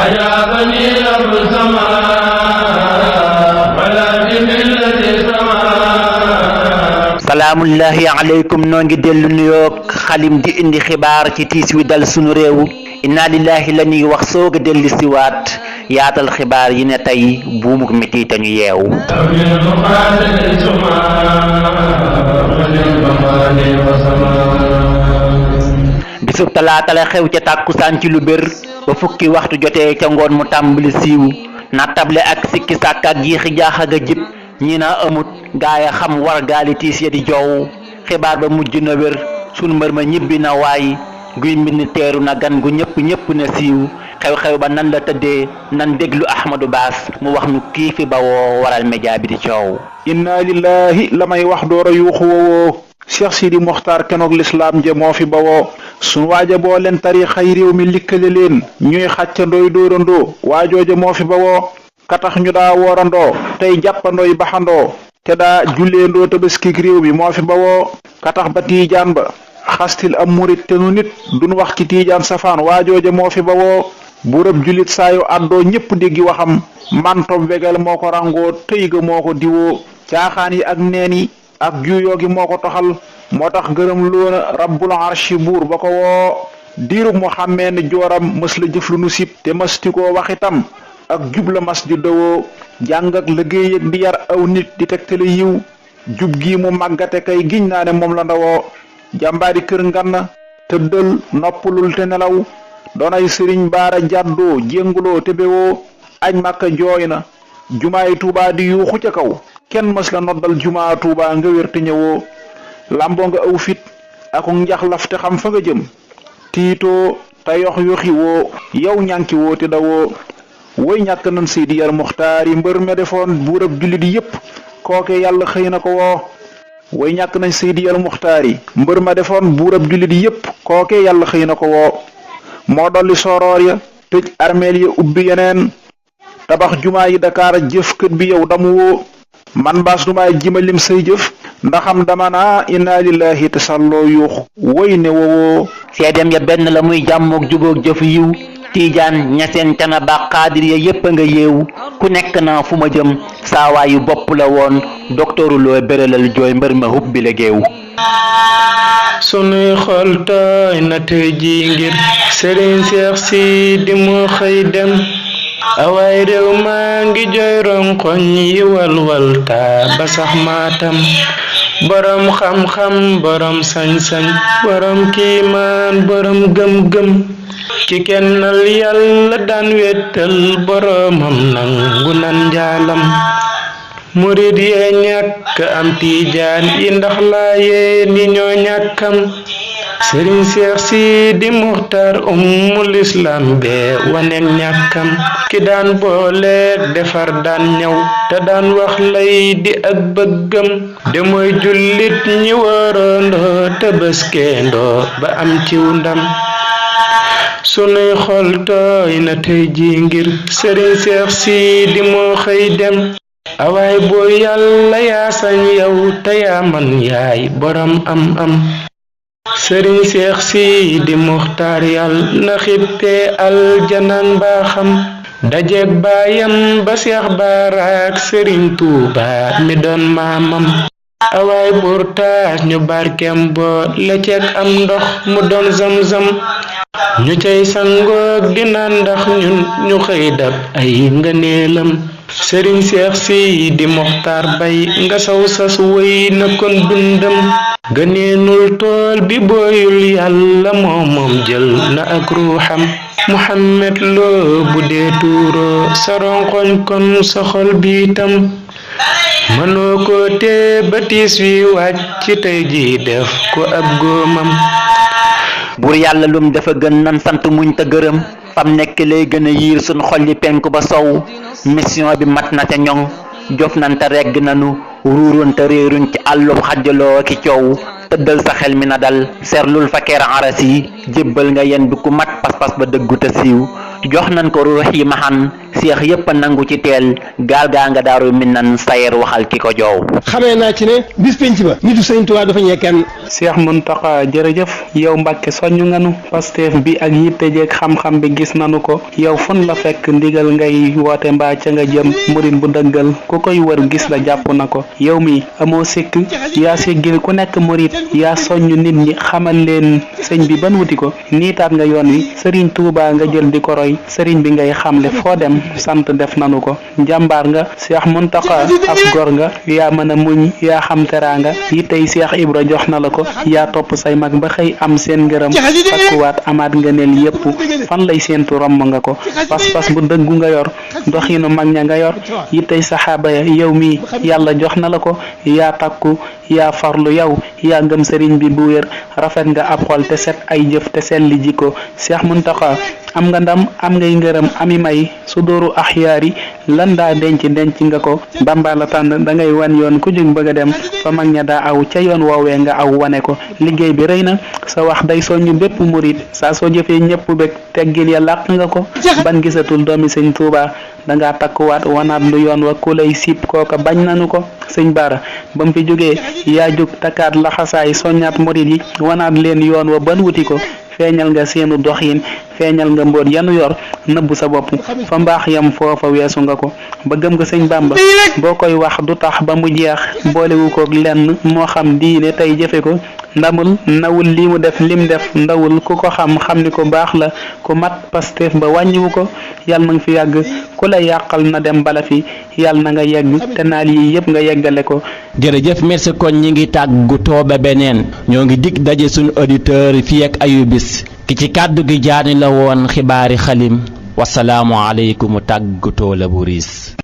أجابني رب السماء ولا بملة السماء. salaamullahi aleykum noo ngi dellu nuyoog xalim di indi xibaar ci tiis wi dal sunu réew. inna lillahi la ñuy wax soog a dellu siwaat yaatal xibaar yi ne tey buumuk miti te ñu yeewu. bisub talaata la xew ca tàkkusaan ci lu bér ba fukki waxtu jotee ca ngoon mu tàmbali siiw nattable ak sikki sàkk ak jiixi jaaxa ga jib ñi na amut gaaya xam war gaali tiis ya di joow xibaar ba mujj na wér sunu mbër ma ñibbi na waay guy mbind teeru na gan gu ñëpp na siiw xew-xew ba nan la tëddee nan déglu Ahmadou Bass mu wax nu kii fi bawoo waral média bi di coow. inna lillahi la may wax doora yuuxu wowoo Cheikh Sidi Mokhtar kenoog lislaam je moo fi bawoo sun waaja boo leen tariixa yi réew mi likkale leen ñuy xàccandooy dóorandoo waajooje moo fi bawoo katax ñu daa woorandoo tey jàppandooy baxandoo te daa julleendoo tabaskik réew mi moo fi bawoo katax ba tiijaan ba xastil am murit te nu nit duñ wax ci tiijaan safaan waajooje moo fi bawoo burab julit saayu àddoo ñépp déggi waxam mantob wegal moo ko rangoo tëy ga moo ko diwoo caaxaan yi ak neen yi ak juyoo gi moo ko toxal moo tax gërëm loona rabbul arshi buur ba ko woo diirub mu xàmmee ne jooram mës la jëf lu nu sib te mësti koo waxitam ak jub la mas di dawoo jàng ak liggéey ak di yar aw nit di tegtale yiw jub gi mu màggate kay giñ naa ne moom la ndawoo jàmbaari kër nganna tëddal noppalul te nelaw doonay sëriñ baara jàddoo jénguloo te bewoo añ màkka jooy na jumaay tuubaa di yuuxu ca kaw kenn mës la noddal jumaa tuubaa nga wér te ñëwoo lamboo nga aw fit aku njaxlaf te xam fa nga jëm tiitoo te yoxi woo yow ñànki woo te dawoo woy ñàkk nan Seydi Yar Muxtaar yi mbër me defoon buurab jullit yépp kooke yàlla xëy na ko woo woy ñàkk nañ Seydi Yar Muxtaar yi mbër ma defoon buurab jullit yépp kooke yàlla xëy na ko woo moo dolli soroor ya tëj armeel ya ubbi yeneen tabax jumaa yi Dakar jëf kët bi yow damu woo man baas dumaay jimalim say jëf ndaxam dama naa inna lillahi te sàlloo yuux woy ne wowoo seedem ya benn la muy jàmmook jubóog jëf yiw tiijaan ñaseen cana ba xaadir ya yépp a nga yeewu ku nekk na fu ma jëm saawaayu bopp la woon doktooru loo béralal jooy mbër ma hub bi la géew. sunuy xol tooy na tey ji ngir Serigne Cheikh Sidi moo xëy dem awaay réew maa ngi jooy ronkoñ yi walwal taa ba sax maatam borom xam-xam borom sañ-sañ borom kiimaan borom gëm-gëm ki kennal yàlla daan wettal boromam nangu nan njaalam murid yee ñàkk am tiijaan yi ndax laayee ni ñoo ñàkkam Serigne Cheikh Sidi Mokhtar ummul islam bee waneen ñàkkam ki daan boole defar daan ñëw te daan wax lay di ak bëggam de mooy jullit ñi wóorandoo te bëskeendoo ba am ciw ndam sunuy xol tooy na tey ji ngir Serigne Cheikh Sidi moo xëy dem awaay boo yàlla yaa sañ yow te yaa man yaay borom am Serigne Cheikh Sidi Mokhtar yàlla na xippee aljanaan baaxam dajeeg baayam ba Cheikh Barak Serigne Touba mi doon maamam awaay buur taas ñu barkem boo la ceeg am ndox mu doon zam-zam ñu cay sangoog di naan ndax ñun ñu xëy dab ay ngëneelam Serigne Cheikh Sidi Mokhtar bay nga saw sas woy na kon dundam gëneenul tool bi booyul yàlla moom jël na ak ruuxam Muhammad loo bu dee tuuroo sa ronkoñ kon sa xol bi tam mënoo ko tee ba tiis wi wàcc ci tey ji def ko ab góomam buur yàlla lum dafa gën nan sant muñ te gërëm fam nekk lay gën a yiir suñ xol yi penku ba sow mission bi mat na te ñoŋ jof nan te regg nanu ruuroon te réeruñ ci àllub xajjaloo ki coow tëddal sa xel mi na dal serlul fa keer aras yi jébbal nga yen bi ku mat pas-pas ba dëggu te siiw jox nan ko ruux yi maxan seex yépp nangu ci teel gaal gaa nga daaru minan sayer waxal ki ko joow. xamee naa ci ne bis penc ba nitu Sëriñ Tuubaa dafa ñee kenn. Cheikh Mountakha jërëjëf yow Mbàkke soññu nganu Pastef bi ak yitte jeeg xam-xam bi gis nanu ko yow fun la fekk ndigal ngay woote mbaa ca nga jëm murit bu dëggal ku koy wër gis la jàpp na ko yow mi amoo sikk yaa siggil ku nekk murit yaa soññ nit ñi xamal leen sëñ bi ban wuti ko niitaat nga yoon wi Sëriñ Tuubaa nga jël di ko roy sëriñ bi ngay xamle foo dem sant def nanu ko njàmbaar nga Cheikh Mountakha as gor nga yaa mën a muñ yaa xam teraanga yittey Cheikh Ibra jox na la ko yaa topp say mag ba xëy am seen ngërëm takkuwaat amaat nga neel yépp fan lay séentu romb nga ko pas-pas bu dëggu nga yor doxinu mag ña nga yor yittey saxaaba ya yow mi yàlla jox na la ko yaa takku yaa farlu yow yaa ngëm sëriñ bi bu wér rafet nga ab xol te set ay jëf te selli jikko Cheikh Mountakha am nga ndam am ngay ngërëm ami may su dooru axyaari lan daa denc nga ko Bamba la tànn da ngay wan yoon ku jug bëgg a dem fa mag ña daa aw ca yoon woowee nga aw wane ko liggéey bi rëy na sa wax day soññu bépp murit saa soo jëfee ñëpp bég teggin ya làq nga ko ban gisatul doomi sëñ Tuubaa dangaa takkuwaat wanaat lu yoon wa ku lay siip kooka bañ nanu ko sëñ Bara ba mu fi jógee yaa jug takkaat laxasaay soññaat murit yi wanaat leen yoon wa ban wuti ko feeñal nga seenu doxin feeñal nga mboot yanu yor nëbbu sa bopp fa mbaax yam foofa weesu nga ko ba gëm nga sëñ Bàmba boo koy wax du tax ba mu jeex boolewu ko lenn moo xam diine tey jëfe ko ndamul nawul li mu def lim def ndawul ku ko xam ni ko baax la ku mat Pastef ba wàññiwu ko yàlla na nga fi yàgg ku la yàqal na dem bala fi yàlla na nga yegg te naal yi yëpp nga yeggale ko. jërëjëf merci kon ñi ngi tàggatoo ba beneen ñoo ngi dig daje suñu auditeur fii ak ayubis ki ci kàddu gi jaani la woon xibaari xalim wasalaamu aleykum tàggatoo la bu riis